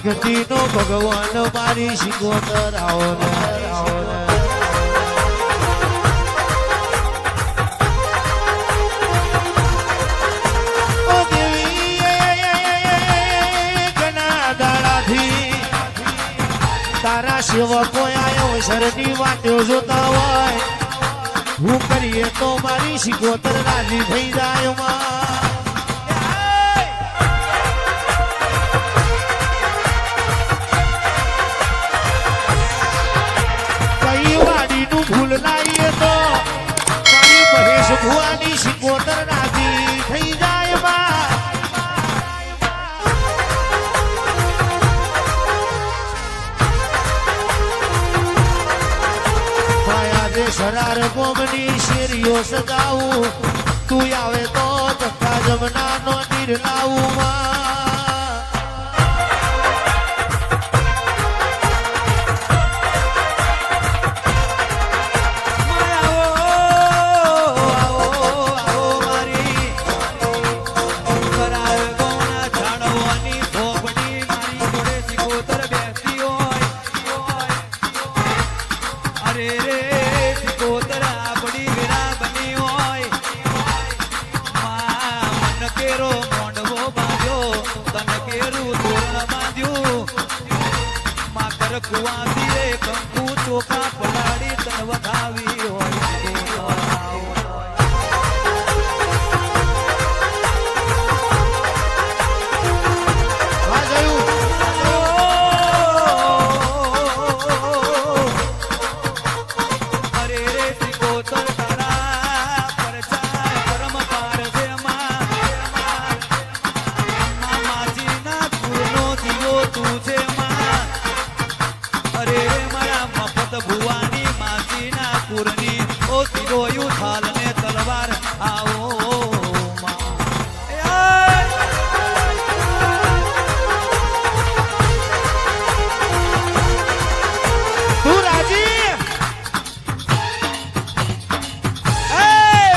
ભક્તિ નો ભગવાન મારી શિકોતર આવો ને આવો ને તારા સેવકો આયો શરદી વાટ્યો જોતા હોય હું કરીએ તો મારી શિકોતર રાજી થઈ જાય કઈ વાડીનું ભૂલ લાવીએ તો મારી મહેશ ભુવાની શિકોતર રાજી થઈ જાય સરાર ગોમની શેરીઓ સગાવું તું આવે તો ધક્કા જમના નો નીર લાવું કુવાથી કંકુ ચોખા પલાળી તન વધાવી ભુવાની માસીના કુરની ઓ તિરોયું થાલ ને તલવાર આવો તું રાજી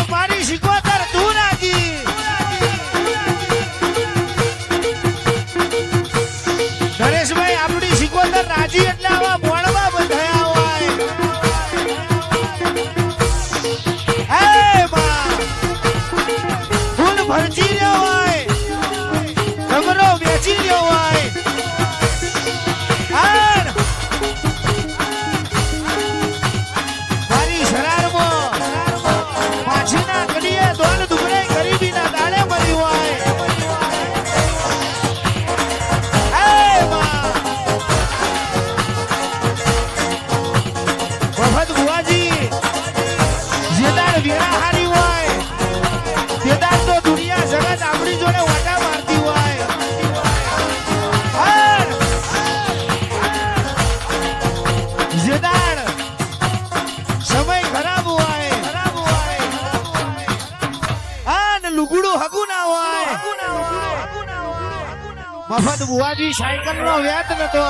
મારી શિકોતર તું રાજી નરેશભાઈ આપણી શિકોતર રાજી એટલે આવા મોણમાં બંધાયા ભરજી રહ્યો હોય ડમરો વેચી રહ્યો હોય મારી શરારમાં માછીના કડીએ દોન દુબળે ગરીબીના દાડે મરી હોય વફદ બુવાજી જેદાર વેરા હારી હોય જેદાર તો દુનિયા જગત આપણી જોડે વાટા મારતી હોય જેદાર સમય ખરાબ હોય અને લુગડું હગું ના હોય મફત બુવાજી સાયકલ નો વેત નતો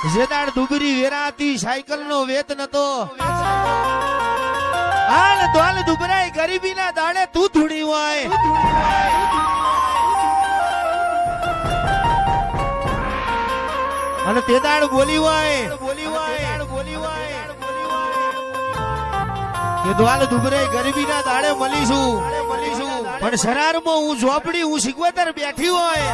જેદાર દુબરી વેરાતી સાયકલ નો વેત નતો હાલ દોલ દુબરાય ગરીબીના દાડે તું ધૂણી હોય અને તે દાડ બોલી હોય કે દોલ દુબરાય ગરીબીના દાડે મળીશું પણ શરારમાં હું ઝોપડી હું શિકોતર બેઠી હોય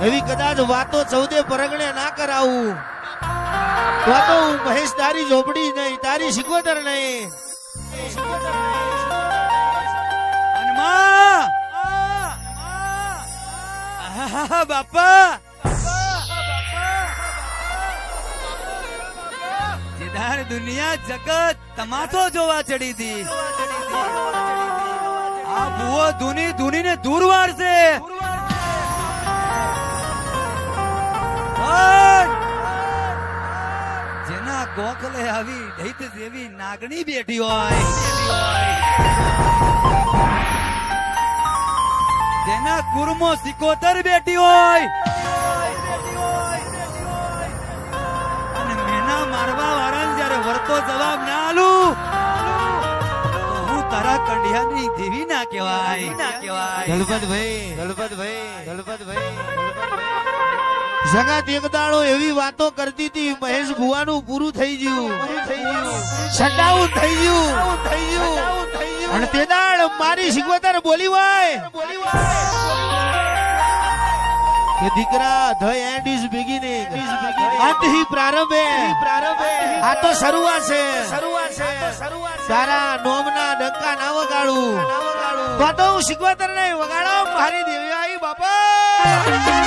એવી કદાચ વાતો ચૌદે પરગણે ના કરાવું તો હું મહેશ તારી ઝોપડી નહીં તારી શિકોતર નહીં બાપા જેદાર દુનિયા જગત તમાશો જોવા ચડી હતી આ ભૂવો ધૂની ધૂની ને દૂર વાળશે જેના ગોખલે આવી દૈત જેવી નાગણી બેઠી હોય જેના કુરમો સિકોતર બેઠી હોય અને મેના મારવા વાળાને જયારે વળતો જવાબ ના આલું તો હું તારા કંડિયાની દેવી ના કહેવાય દલપતભાઈ જગત એક દાડો એવી વાતો કરતી હતી મહેશ ભુવાનું પૂરું થઈ ગયું શટડાઉન થઈ ગયું અને તે દાડ મારી શિકવતર બોલી હોય કે દીકરા ધ એન્ડ ઇઝ બિગિનિંગ અંત હી પ્રારંભ આ તો શરૂઆત છે તારા નોમના ડંકા ના વગાડું તો હું શિકવતર ને વગાડો મારી દેવી આવી બાપા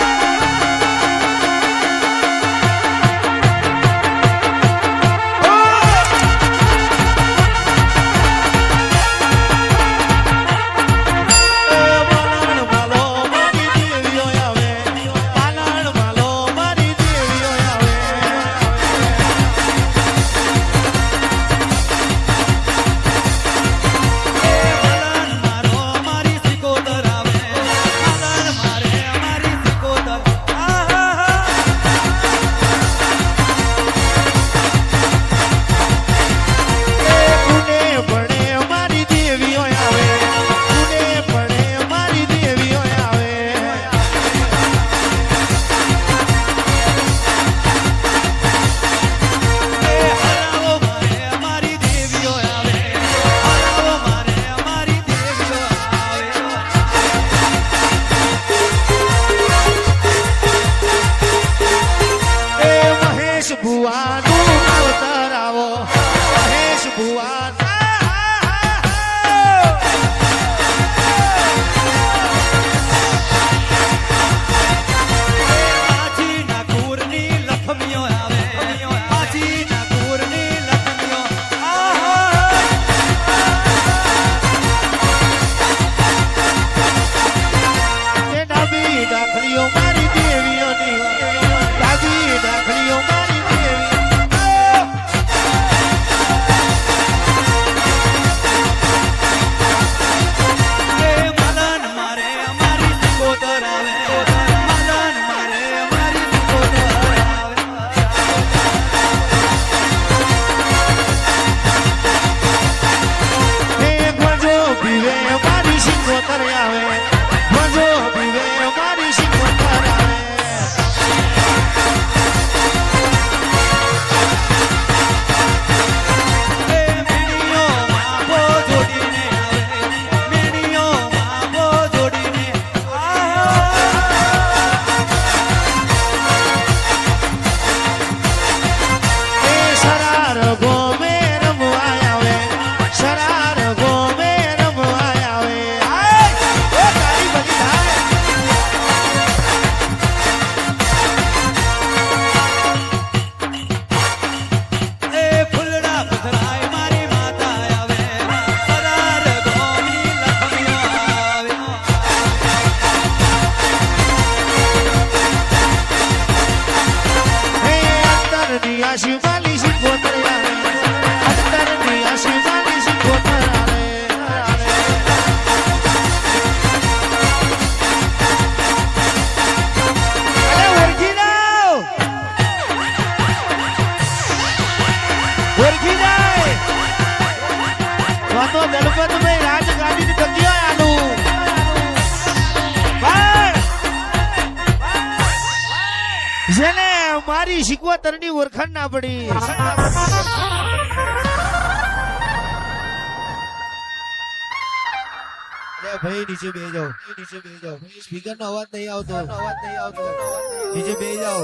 જેને મારી શિકવતરની ઓળખાણ ના પડી ભાઈ નીચે બેસી જાઓ સ્પીકર નો અવાજ નહીં આવતો નીચે બેસી જાઓ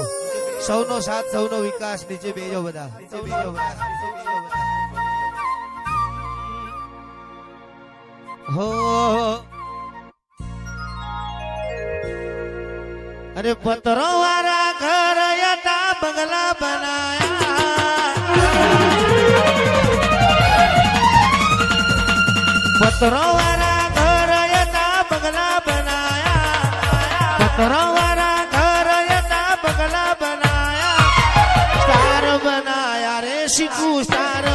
સૌનો સાથ સૌનો વિકાસ નીચે બેસી જાઓ બધા હો અરે પતરો વાળા ઘર હતા બંગલા બનાયા પતરો વાળા ઘર હતા બંગલા બનાયા પતરો વાળા ઘર હતા બંગલા બનાયા સ્ટાર બનાયા રે શીખુ સ્ટાર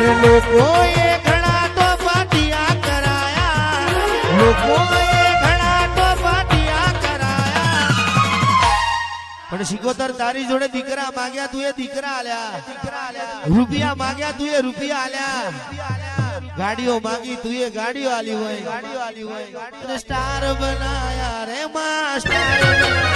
અરે લોકોએ ઘણા તો પાટિયા કરાયા લોકોએ ઘણા તો પાટિયા કરાયા પણ શિકોતર તારી જોડે દીકરા માંગ્યા તું એ દીકરા આલ્યા રૂપિયા માંગ્યા તું એ રૂપિયા આલ્યા ગાડીઓ માંગી તું એ ગાડીઓ આલી હોય સ્ટાર બનાયા રે માં સ્ટાર